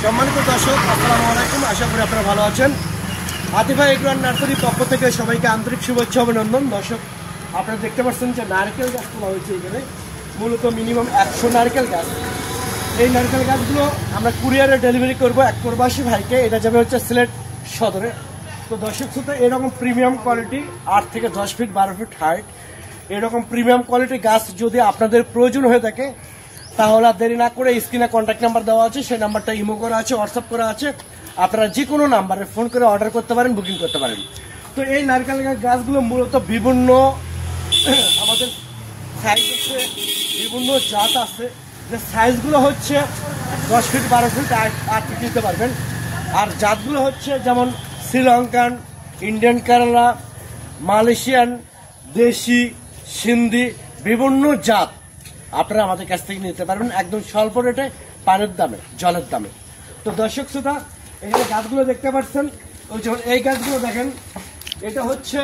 সম্মানিত দর্শক, আসসালামু আলাইকুম। আশা করি আপনারা ভালো আছেন। আতিফা এগ্রো নার্সারির পক্ষ থেকে সবাইকে আন্তরিক শুভেচ্ছা অভিনন্দন। দর্শক, আপনারা দেখতে পাচ্ছেন যে নারকেল গাছ তোলা হয়েছে এখানে, মূলত মিনিমাম 100 নারকেল গাছ। এই নারকেল গাছগুলো আমরা কুরিয়ারে ডেলিভারি করব এক প্রবাসী ভাইকে। এটা যাবে হচ্ছে সিলেট সদরে। তো দর্শক শ্রোতা, এরকম প্রিমিয়াম কোয়ালিটি 8 থেকে 10 ফিট 12 ফিট হাইট এরকম প্রিমিয়াম কোয়ালিটি গাছ যদি আপনাদের প্রয়োজন হয়ে থাকে, তাহলে দেরি না করে স্ক্রিনে কন্ট্যাক্ট নাম্বার দেওয়া আছে, সেই নাম্বারটা ইমো করা আছে, হোয়াটসঅ্যাপ করা আছে। আপনারা যে কোনো নাম্বারে ফোন করে অর্ডার করতে পারেন, বুকিং করতে পারেন। তো এই নারকেল গাছগুলো মূলত বিভিন্ন আমাদের সাইজ আছে, বিভিন্ন জাত আছে। যে সাইজগুলো হচ্ছে 10 ফিট 12 ফিট 8 ফিট দিতে পারবেন। আর জাতগুলো হচ্ছে যেমন শ্রীলঙ্কান, ইন্ডিয়ান কেরালা, মালয়েশিয়ান, দেশি, সিন্ধি, বিভিন্ন জাত আপনারা আমাদের কাছ থেকে নিতে পারবেন একদম স্বল্প রেটে, পানির দামে, জলের দামে। তো দর্শক শ্রোতা, এখানে গাছগুলো দেখতে পাচ্ছেন। ওই যেমন এই গাছগুলো দেখেন, এটা হচ্ছে,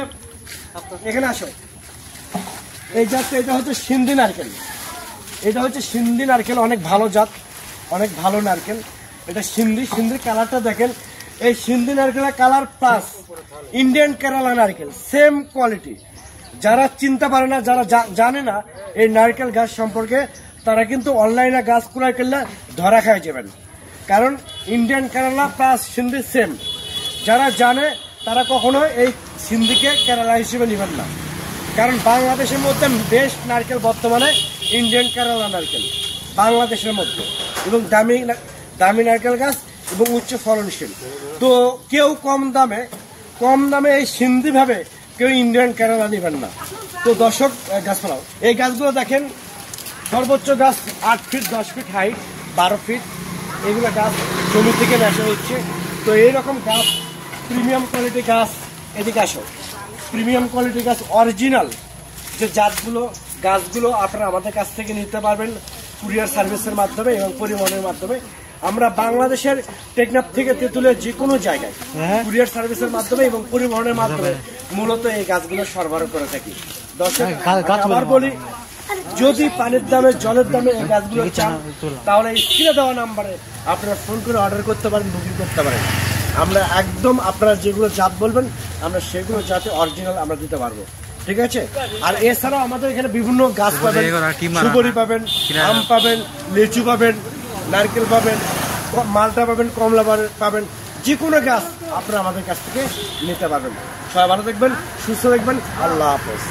এখানে আসো, এই জাতটা, এটা হচ্ছে সিন্ধি নারকেল। এটা হচ্ছে সিন্ধি নারকেল, অনেক ভালো জাত, অনেক ভালো নারকেল। এটা সিন্ধির কালারটা দেখেন। এই সিন্ধি নারকেলের কালার প্লাস ইন্ডিয়ান কেরালা নারকেল সেম কোয়ালিটি। যারা চিনতে পারে না, যারা জানে না এই নারকেল গাছ সম্পর্কে, তারা কিন্তু অনলাইনে গাছ ক্রয় করলে ধরা খায় যাবেন। কারণ Indian Kerala plus Sindhi same. যারা জানে তারা কখনো এই সিন্ধিকে কেরালা হিসেবে নেবেন না। কারণ বাংলাদেশের মধ্যে বেস্ট নারকেল বর্তমানে ইন্ডিয়ান কেরালা নারকেল বাংলাদেশের মধ্যে, এবং দামি নারকেল গাছ এবং উচ্চ ফলনশীল। তো কেউ কম দামে এই সিন্ধি ভাবে কেউ ইন্ডিয়ান কেরালা নেবেন না। তো দর্শক, গাছ ফলাও, এই গাছগুলো দেখেন, সর্বোচ্চ গাছ 8 ফিট 10 ফিট হাইট, 12 ফিট, এগুলো গাছ জমি থেকে নেশা হচ্ছে। তো এইরকম গাছ, প্রিমিয়াম কোয়ালিটি গাছ, এদিকে আসো, প্রিমিয়াম কোয়ালিটি গাছ, অরিজিনাল যে জাতগুলো, গাছগুলো আপনারা আমাদের কাছ থেকে নিতে পারবেন কুরিয়ার সার্ভিসের মাধ্যমে এবং পরিবহনের মাধ্যমে। আমরা বাংলাদেশের টেকনাফ থেকে তেঁতুলিয়া যে কোনো জায়গায় কুরিয়ার সার্ভিসের মাধ্যমে এবং পরিবহনের মাধ্যমে মূলত এই গাছগুলো সরবরাহ করে থাকি। দর্শক, আবার বলি, যদি পানির দামে, জলের দামে এই গাছগুলো চান, তাহলে স্ক্রিনে দেওয়া নাম্বারে আপনারা ফোন করে অর্ডার করতে পারেন, বুকিং করতে পারেন। আমরা একদম আপনারা যেগুলো জাত বলবেন, আমরা সেগুলো জাতে অরিজিনাল আমরা দিতে পারবো। ঠিক আছে? আর এছাড়াও আমাদের এখানে বিভিন্ন গাছ পাবেন, সুপারি পাবেন, আম পাবেন, লিচু পাবেন, নারকেল পাবেন, মালটা পাবেন, কমলা পাবেন, যে কোনো গাছ আপনারা আমাদের কাছ থেকে নিতে পারবেন। সবাই ভালো থাকবেন, সুস্থ থাকবেন। আল্লাহ হাফেজ।